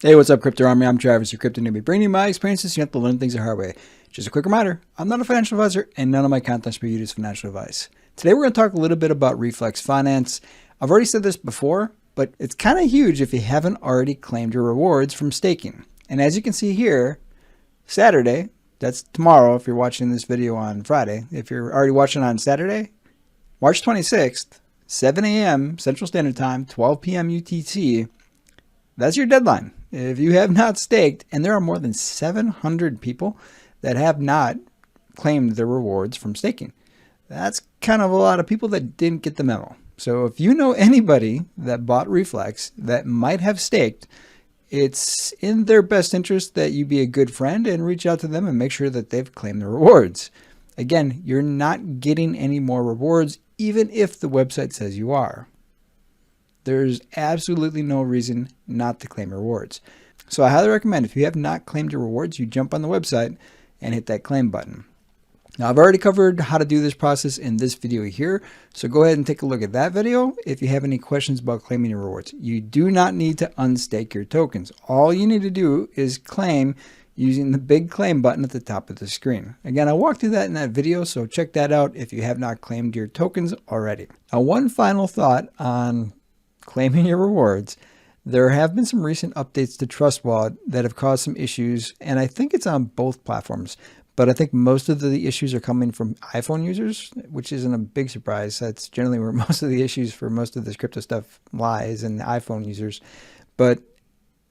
Hey, what's up, Crypto Army? I'm Travis, your crypto newbie, bringing you my experiences. You have to learn things the hard way. Just a quick reminder, I'm not a financial advisor, and none of my content is for you as financial advice. Today, we're going to talk a little bit about Reflex Finance. I've already said this before, but it's kind of huge if you haven't already claimed your rewards from staking. And as you can see here, Saturday, that's tomorrow if you're watching this video on Friday. If you're already watching on Saturday, March 26th, 7 a.m. Central Standard Time, 12 p.m. UTC, that's your deadline. If you have not staked, and there are more than 700 people that have not claimed their rewards from staking. That's kind of a lot of people that didn't get the memo. So if you know anybody that bought Reflex that might have staked, it's in their best interest that you be a good friend and reach out to them and make sure that they've claimed the rewards. Again, you're not getting any more rewards, even if the website says you are. There's absolutely no reason not to claim rewards. So I highly recommend, if you have not claimed your rewards, you jump on the website and hit that claim button. Now, I've already covered how to do this process in this video here, so go ahead and take a look at that video if you have any questions about claiming your rewards. You do not need to unstake your tokens. All you need to do is claim using the big claim button at the top of the screen. Again, I walked through that in that video, so check that out if you have not claimed your tokens already. Now, one final thought on claiming your rewards. There have been some recent updates to Trust Wallet that have caused some issues, and I think it's on both platforms. But I think most of the issues are coming from iPhone users, which isn't a big surprise. That's generally where most of the issues for most of this crypto stuff lies, in the iPhone users. But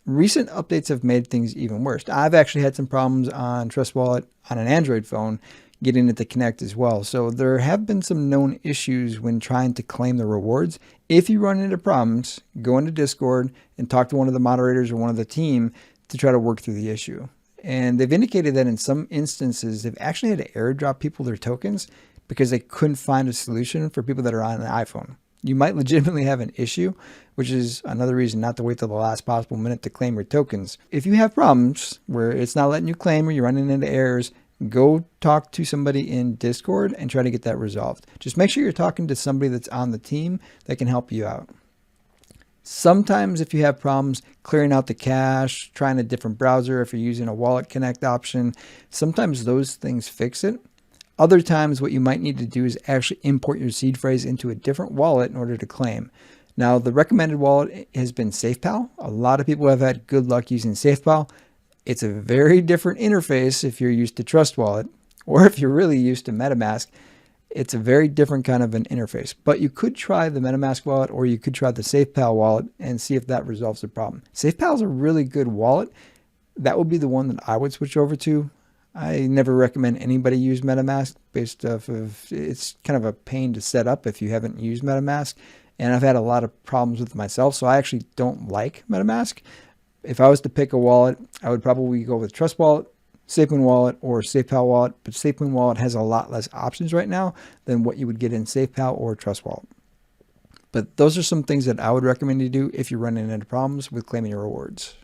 recent updates have made things even worse. I've actually had some problems on Trust Wallet on an Android phone getting it to connect as well. So there have been some known issues when trying to claim the rewards. If you run into problems, go into Discord and talk to one of the moderators or one of the team to try to work through the issue. And they've indicated that in some instances, they've actually had to airdrop people their tokens because they couldn't find a solution for people that are on an iPhone. You might legitimately have an issue, which is another reason not to wait till the last possible minute to claim your tokens. If you have problems where it's not letting you claim or you're running into errors, go talk to somebody in Discord and try to get that resolved. Just make sure you're talking to somebody that's on the team that can help you out. Sometimes if you have problems clearing out the cache, trying a different browser, if you're using a wallet connect option, sometimes those things fix it. Other times what you might need to do is actually import your seed phrase into a different wallet in order to claim. Now, the recommended wallet has been SafePal. A lot of people have had good luck using SafePal. It's a very different interface if you're used to Trust Wallet, or if you're really used to MetaMask. It's a very different kind of an interface. But you could try the MetaMask wallet, or you could try the SafePal wallet and see if that resolves the problem. SafePal is a really good wallet. That would be the one that I would switch over to. I never recommend anybody use MetaMask based off of, it's kind of a pain to set up if you haven't used MetaMask. And I've had a lot of problems with it myself, so I actually don't like MetaMask. If I was to pick a wallet, I would probably go with Trust Wallet, SafeMoon Wallet, or SafePal Wallet. But SafeMoon Wallet has a lot less options right now than what you would get in SafePal or Trust Wallet. But those are some things that I would recommend you do if you're running into problems with claiming your rewards.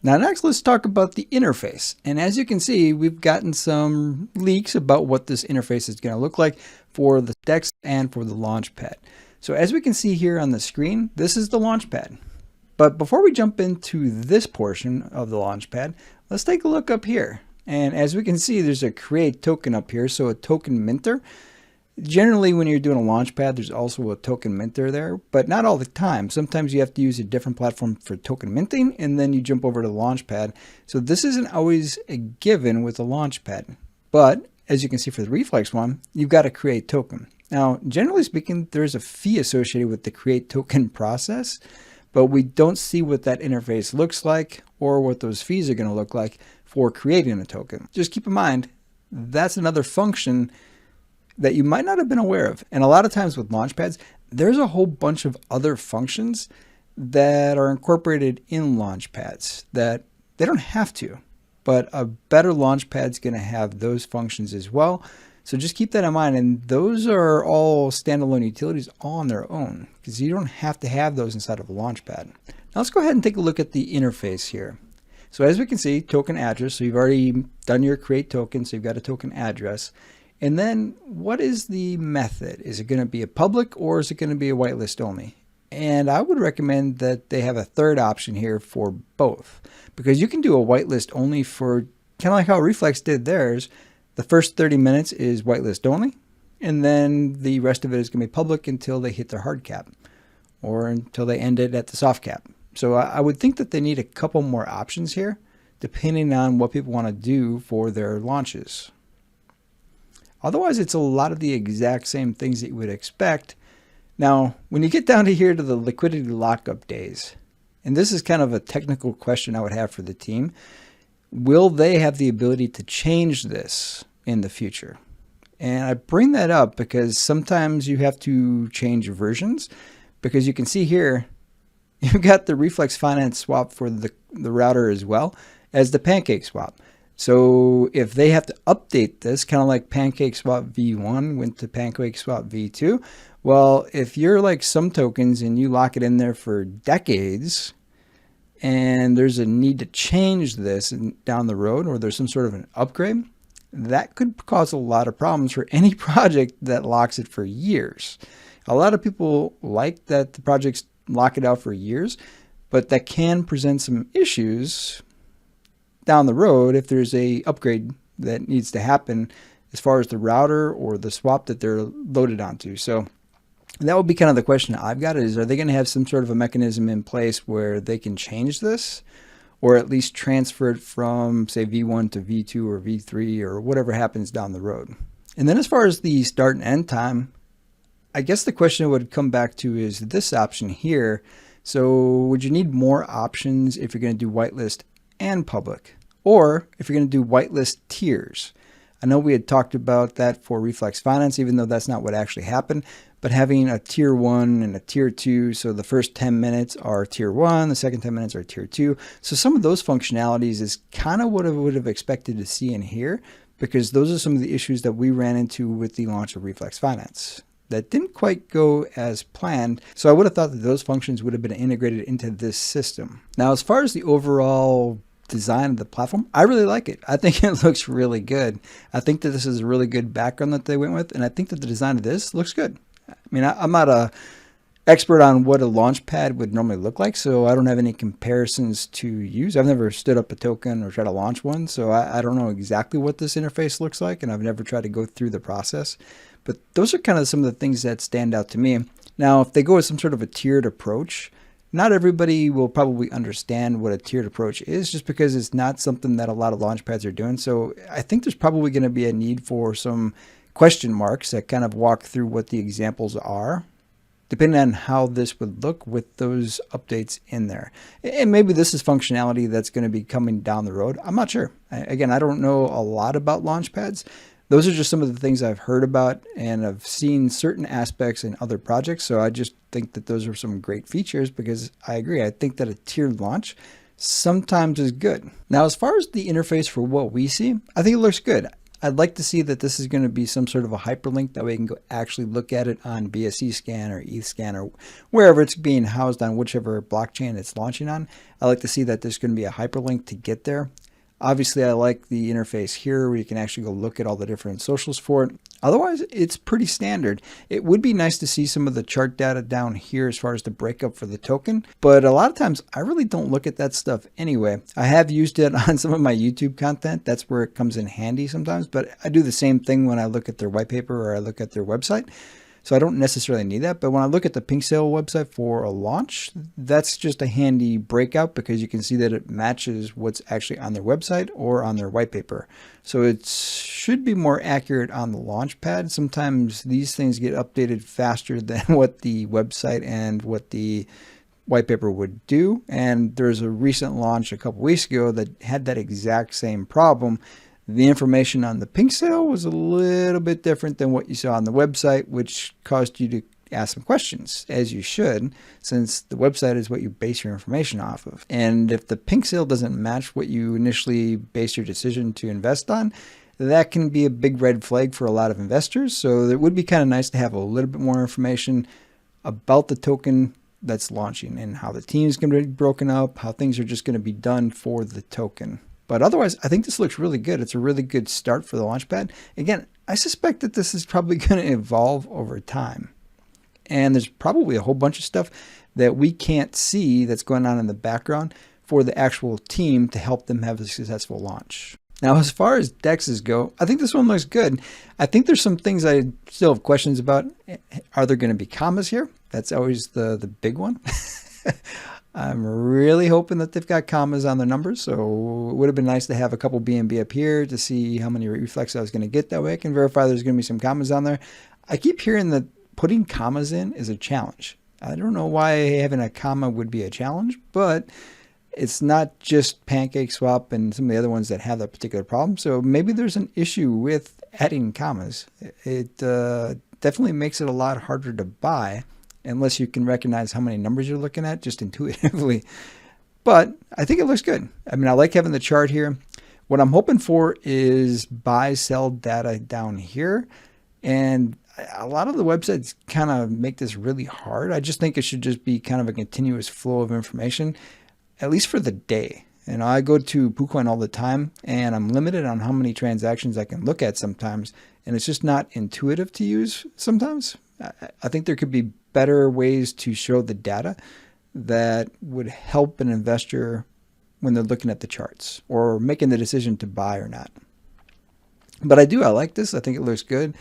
Now next, let's talk about the interface. And as you can see, we've gotten some leaks about what this interface is going to look like for the DEX and for the Launchpad. So as we can see here on the screen, this is the Launchpad. But before we jump into this portion of the Launchpad, let's take a look up here. And as we can see, there's a create token up here, so a token minter. Generally, when you're doing a Launchpad, there's also a token minter there, but not all the time. Sometimes you have to use a different platform for token minting, and then you jump over to the Launchpad. So this isn't always a given with a Launchpad. But as you can see for the Reflex one, you've got to create token. Now, generally speaking, there's a fee associated with the create token process, but we don't see what that interface looks like or what those fees are going to look like for creating a token. Just keep in mind, that's another function that you might not have been aware of. And a lot of times with Launchpads, there's a whole bunch of other functions that are incorporated in Launchpads that they don't have to, but a better Launchpad is going to have those functions as well. So just keep that in mind, and those are all standalone utilities all on their own, because you don't have to have those inside of a Launchpad. Now let's go ahead and take a look at the interface here. So as we can see, token address, so you've already done your create token, so you've got a token address. And then what is the method? Is it going to be a public or is it going to be a whitelist only? And I would recommend that they have a third option here for both, because you can do a whitelist only for kind of like how Reflex did theirs. The first 30 minutes is whitelist only, and then the rest of it is going to be public until they hit their hard cap or until they end it at the soft cap. So I would think that they need a couple more options here, depending on what people want to do for their launches. Otherwise, it's a lot of the exact same things that you would expect. Now, when you get down to here to the liquidity lockup days, and this is kind of a technical question I would have for the team, will they have the ability to change this in the future? And I bring that up because sometimes you have to change versions, because you can see here, you've got the Reflex Finance swap for the router as well as the Pancake swap. So if they have to update this, kind of like Pancake swap V1 went to Pancake swap V2, well, if you're like some tokens and you lock it in there for decades, and there's a need to change this down the road, or there's some sort of an upgrade, that could cause a lot of problems for any project that locks it for years. A lot of people like that the projects lock it out for years, but that can present some issues down the road if there's a upgrade that needs to happen as far as the router or the swap that they're loaded onto. So that would be kind of the question I've got, is are they going to have some sort of a mechanism in place where they can change this, or at least transfer it from, say, V1 to V2 or V3 or whatever happens down the road? And then as far as the start and end time, I guess the question would come back to is this option here. So would you need more options if you're going to do whitelist and public, or if you're going to do whitelist tiers? I know we had talked about that for Reflex Finance, even though that's not what actually happened, but having a tier 1 and a tier 2, so the first 10 minutes are tier 1, the second 10 minutes are tier 2. So some of those functionalities is kind of what I would have expected to see in here, because those are some of the issues that we ran into with the launch of Reflex Finance that didn't quite go as planned. So I would have thought that those functions would have been integrated into this system. Now, as far as the overall design of the platform, I really like it. I think it looks really good. I think that this is a really good background that they went with, and I think that the design of this looks good. I mean, I'm not a expert on what a Launchpad would normally look like, so I don't have any comparisons to use. I've never stood up a token or tried to launch one, so I don't know exactly what this interface looks like, and I've never tried to go through the process. But those are kind of some of the things that stand out to me. Now, if they go with some sort of a tiered approach, not everybody will probably understand what a tiered approach is, just because it's not something that a lot of launchpads are doing. So I think there's probably going to be a need for some question marks that kind of walk through what the examples are, depending on how this would look with those updates in there. And maybe this is functionality that's going to be coming down the road. I'm not sure. Again, I don't know a lot about launchpads. Those are just some of the things I've heard about, and I've seen certain aspects in other projects. So I just think that those are some great features, because I agree. I think that a tiered launch sometimes is good. Now, as far as the interface for what we see, I think it looks good. I'd like to see that this is going to be some sort of a hyperlink that we can go actually look at it on BSC scan or ETH scan or wherever it's being housed on, whichever blockchain it's launching on. I like to see that there's going to be a hyperlink to get there. Obviously, I like the interface here where you can actually go look at all the different socials for it. Otherwise, it's pretty standard. It would be nice to see some of the chart data down here as far as the breakup for the token, but a lot of times I really don't look at that stuff anyway. I have used it on some of my YouTube content. That's where it comes in handy sometimes, but I do the same thing when I look at their white paper or I look at their website. So I don't necessarily need that. But when I look at the Pink Sale website for a launch, that's just a handy breakout, because you can see that it matches what's actually on their website or on their white paper. So it should be more accurate on the Launchpad. Sometimes these things get updated faster than what the website and what the white paper would do. And there's a recent launch a couple weeks ago that had that exact same problem. The information on the Pink Sale was a little bit different than what you saw on the website, which caused you to ask some questions, as you should, since the website is what you base your information off of. And if the Pink Sale doesn't match what you initially base your decision to invest on, that can be a big red flag for a lot of investors. So it would be kind of nice to have a little bit more information about the token that's launching and how the team is going to be broken up, how things are just going to be done for the token. But otherwise, I think this looks really good. It's a really good start for the Launchpad. Again, I suspect that this is probably going to evolve over time. And there's probably a whole bunch of stuff that we can't see that's going on in the background for the actual team to help them have a successful launch. Now, as far as DEXs go, I think this one looks good. I think there's some things I still have questions about. Are there going to be commas here? That's always the big one. I'm really hoping that they've got commas on their numbers. So it would have been nice to have a couple BNB up here to see how many Reflex I was going to get. That way I can verify there's going to be some commas on there. I keep hearing that putting commas in is a challenge. I don't know why having a comma would be a challenge, but it's not just PancakeSwap and some of the other ones that have that particular problem. So maybe there's an issue with adding commas. It definitely makes it a lot harder to buy unless you can recognize how many numbers you're looking at just intuitively. But I think it looks good. I mean, I like having the chart here. What I'm hoping for is buy, sell data down here. And a lot of the websites kind of make this really hard. I just think it should just be kind of a continuous flow of information, at least for the day. And I go to PooCoin all the time, and I'm limited on how many transactions I can look at sometimes. And it's just not intuitive to use sometimes. I think there could be better ways to show the data that would help an investor when they're looking at the charts or making the decision to buy or not. But I like this. I think it looks good.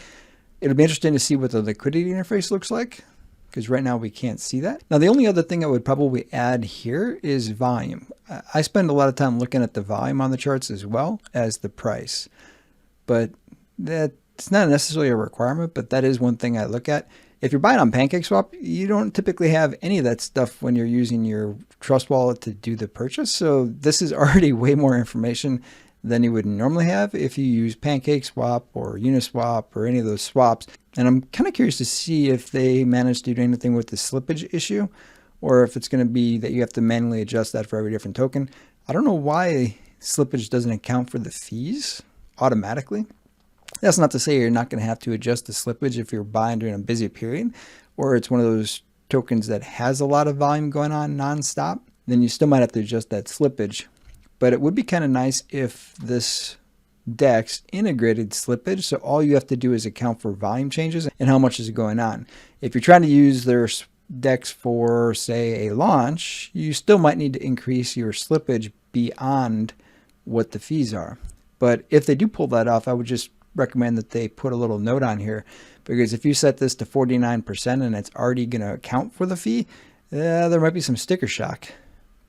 It'll be interesting to see what the liquidity interface looks like, because right now we can't see that. Now, the only other thing I would probably add here is volume. I spend a lot of time looking at the volume on the charts as well as the price, but that's not necessarily a requirement, but that is one thing I look at. If you're buying on PancakeSwap, you don't typically have any of that stuff when you're using your Trust Wallet to do the purchase. So this is already way more information than you would normally have if you use PancakeSwap or Uniswap or any of those swaps. And I'm kind of curious to see if they manage to do anything with the slippage issue, or if it's going to be that you have to manually adjust that for every different token. I don't know why slippage doesn't account for the fees automatically. That's not to say you're not going to have to adjust the slippage if you're buying during a busy period, or it's one of those tokens that has a lot of volume going on nonstop. Then you still might have to adjust that slippage. But it would be kind of nice if this DEX integrated slippage, so all you have to do is account for volume changes and how much is going on. If you're trying to use their DEX for, say, a launch, you still might need to increase your slippage beyond what the fees are. But if they do pull that off, I would just recommend that they put a little note on here, because if you set this to 49% and it's already going to account for the fee, there might be some sticker shock.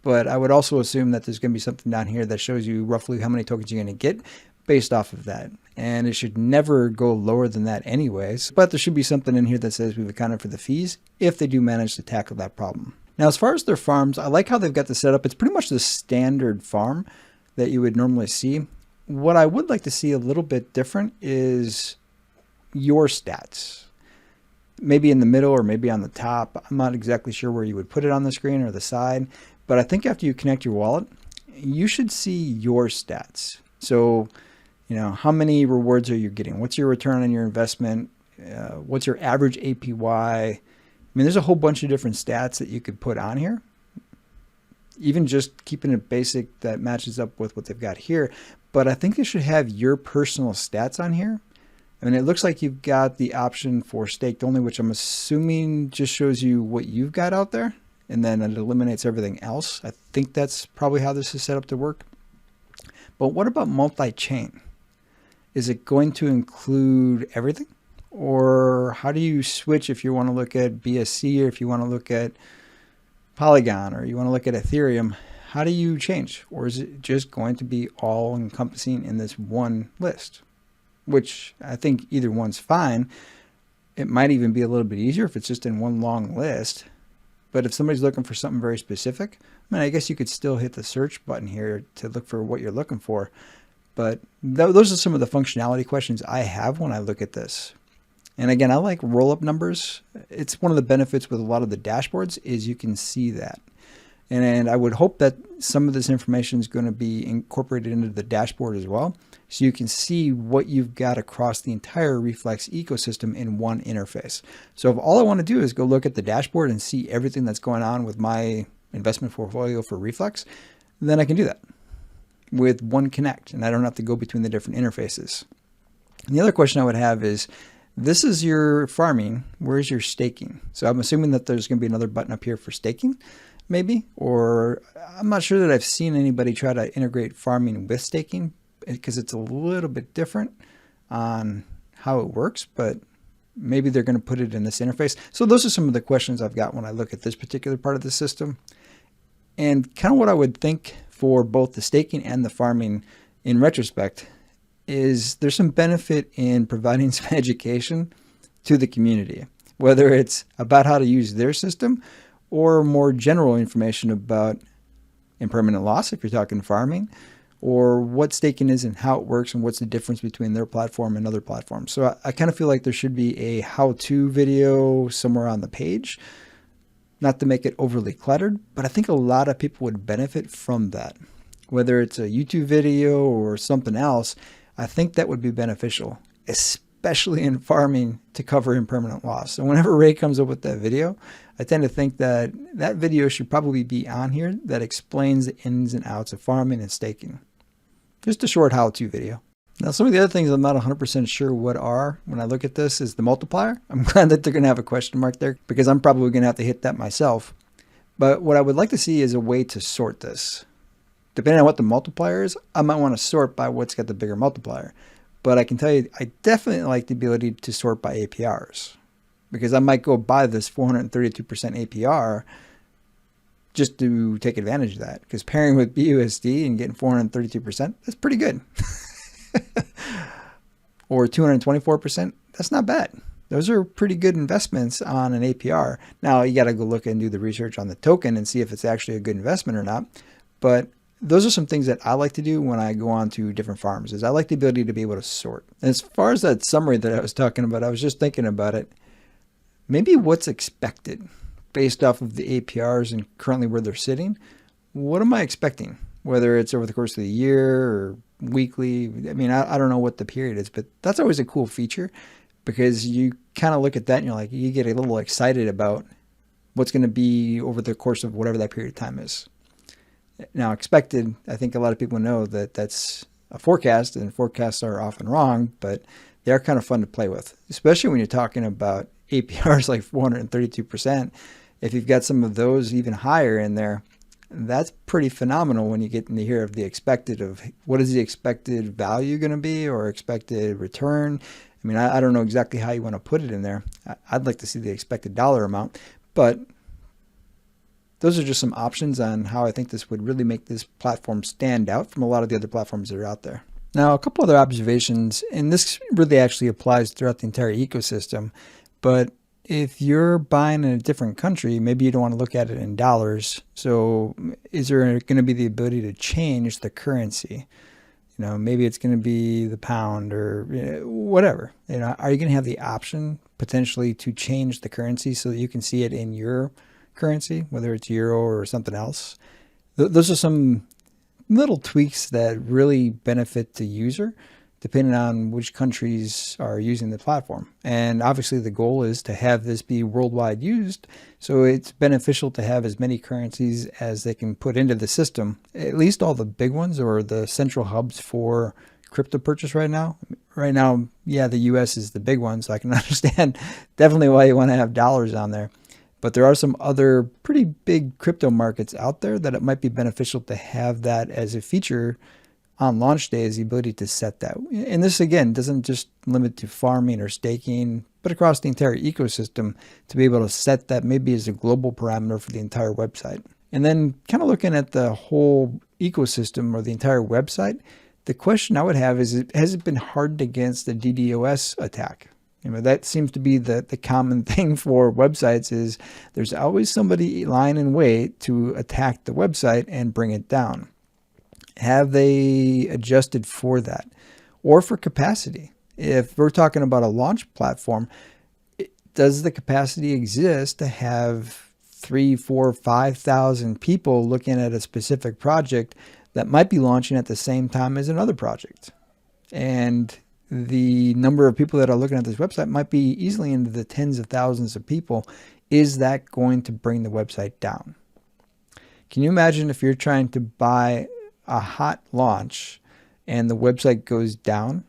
But I would also assume that there's going to be something down here that shows you roughly how many tokens you're going to get based off of that. And it should never go lower than that anyways. But there should be something in here that says we've accounted for the fees if they do manage to tackle that problem. Now, as far as their farms, I like how they've got this set up. It's pretty much the standard farm that you would normally see. What I would like to see a little bit different is your stats. Maybe in the middle or maybe on the top. I'm not exactly sure where you would put it on the screen or the side. But I think after you connect your wallet, you should see your stats. So, how many rewards are you getting? What's your return on your investment? What's your average APY? I mean, there's a whole bunch of different stats that you could put on here. Even just keeping it basic that matches up with what they've got here. But I think they should have your personal stats on here. I mean, it looks like you've got the option for staked only, which I'm assuming just shows you what you've got out there. And then it eliminates everything else. I think that's probably how this is set up to work. But what about multi-chain? Is it going to include everything? Or how do you switch if you want to look at BSC, or if you want to look at Polygon, or you want to look at Ethereum? How do you change? Or is it just going to be all encompassing in this one list? Which I think either one's fine. It might even be a little bit easier if it's just in one long list. But if somebody's looking for something very specific, I guess you could still hit the search button here to look for what you're looking for. But those are some of the functionality questions I have when I look at this. And again, I like roll-up numbers. It's one of the benefits with a lot of the dashboards is you can see that. And I would hope that some of this information is going to be incorporated into the dashboard as well, so you can see what you've got across the entire Reflex ecosystem in one interface. So if all I want to do is go look at the dashboard and see everything that's going on with my investment portfolio for Reflex, then I can do that with one connect, and I don't have to go between the different interfaces. And the other question I would have is, This is your farming. Where's your staking? So I'm assuming that there's going to be another button up here for staking, maybe, or I'm not sure that I've seen anybody try to integrate farming with staking because it's a little bit different on how it works, but maybe they're going to put it in this interface. So those are some of the questions I've got when I look at this particular part of the system. And kind of what I would think for both the staking and the farming in retrospect is there's some benefit in providing some education to the community, whether it's about how to use their system or more general information about impermanent loss, if you're talking farming, or what staking is and how it works and what's the difference between their platform and other platforms. So I kind of feel like there should be a how-to video somewhere on the page, not to make it overly cluttered, but I think a lot of people would benefit from that. Whether it's a YouTube video or something else, I think that would be beneficial, especially in farming to cover impermanent loss. So whenever Ray comes up with that video, I tend to think that that video should probably be on here that explains the ins and outs of farming and staking. Just a short how-to video. Now, some of the other things I'm not 100% sure what are when I look at this is the multiplier. I'm glad that they're going to have a question mark there because I'm probably going to have to hit that myself. But what I would like to see is a way to sort this. Depending on what the multiplier is, I might want to sort by what's got the bigger multiplier. But I can tell you, I definitely like the ability to sort by APRs because I might go buy this 432% APR just to take advantage of that. Because pairing with BUSD and getting 432%, that's pretty good. Or 224%, that's not bad. Those are pretty good investments on an APR. Now, you got to go look and do the research on the token and see if it's actually a good investment or not. But those are some things that I like to do when I go on to different farms, is I like the ability to be able to sort. And as far as that summary that I was talking about, I was just thinking about it. Maybe what's expected based off of the APRs and currently where they're sitting. What am I expecting? Whether it's over the course of the year or weekly. I mean, I don't know what the period is, but that's always a cool feature because you kind of look at that and you're like, you get a little excited about what's going to be over the course of whatever that period of time is. Now, expected, I think a lot of people know that that's a forecast, and forecasts are often wrong, but they are kind of fun to play with, especially when you're talking about APRs like 432%. If you've got some of those even higher in there, that's pretty phenomenal when you get to hear of the expected of what is the expected value going to be or expected return. I mean, I don't know exactly how you want to put it in there. I'd like to see the expected dollar amount, but those are just some options on how I think this would really make this platform stand out from a lot of the other platforms that are out there. Now, a couple other observations, and this really actually applies throughout the entire ecosystem, but if you're buying in a different country, maybe you don't want to look at it in dollars. So is there going to be the ability to change the currency? You know, maybe it's going to be the pound or whatever. You know, are you going to have the option potentially to change the currency so that you can see it in your currency, whether it's euro or something else? Those are some little tweaks that really benefit the user depending on which countries are using the platform. And obviously the goal is to have this be worldwide used, so it's beneficial to have as many currencies as they can put into the system, at least all the big ones or the central hubs for crypto purchase right now. Right now, yeah, the US is the big one, so I can understand definitely why you want to have dollars on there. But there are some other pretty big crypto markets out there that it might be beneficial to have that as a feature on launch day, is the ability to set that. And this, again, doesn't just limit to farming or staking, but across the entire ecosystem to be able to set that maybe as a global parameter for the entire website. And then kind of looking at the whole ecosystem or the entire website, the question I would have is, has it been hardened against the DDoS attack? You know, that seems to be the common thing for websites, is there's always somebody lying in wait to attack the website and bring it down. Have they adjusted for that? Or for capacity? If we're talking about a launch platform, does the capacity exist to have 3,000, 4,000, 5,000 people looking at a specific project that might be launching at the same time as another project? And the number of people that are looking at this website might be easily into the tens of thousands of people. Is that going to bring the website down? Can you imagine if you're trying to buy a hot launch and the website goes down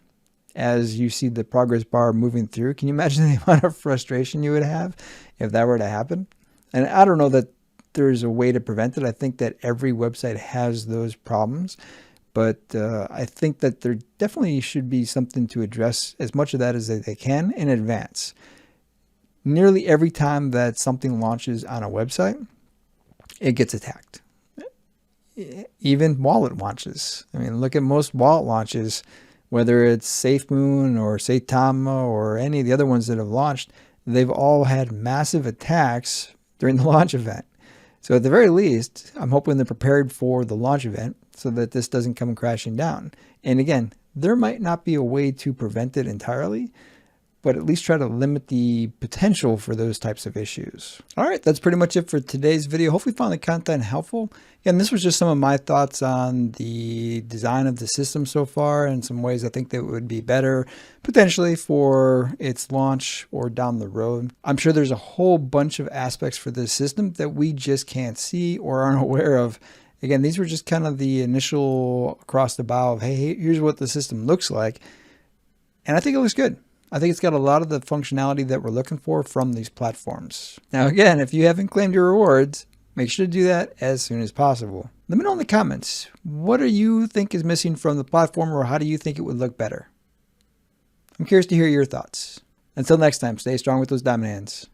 as you see the progress bar moving through. Can you imagine the amount of frustration you would have if that were to happen? And I don't know that there's a way to prevent it. I think that every website has those problems, but I think that there definitely should be something to address as much of that as they can in advance. Nearly every time that something launches on a website, it gets attacked. Even wallet launches. I mean, look at most wallet launches, whether it's SafeMoon or Saitama or any of the other ones that have launched, they've all had massive attacks during the launch event. So at the very least, I'm hoping they're prepared for the launch event so that this doesn't come crashing down. And again, there might not be a way to prevent it entirely, but at least try to limit the potential for those types of issues. All right, that's pretty much it for today's video. Hopefully you found the content helpful. Again, this was just some of my thoughts on the design of the system so far and some ways I think that would be better potentially for its launch or down the road. I'm sure there's a whole bunch of aspects for this system that we just can't see or aren't aware of. Again, these were just kind of the initial across the bow of, hey, here's what the system looks like. And I think it looks good. I think it's got a lot of the functionality that we're looking for from these platforms. Now, again, if you haven't claimed your rewards, make sure to do that as soon as possible. Let me know in the comments, what do you think is missing from the platform, or how do you think it would look better? I'm curious to hear your thoughts. Until next time, stay strong with those diamond hands.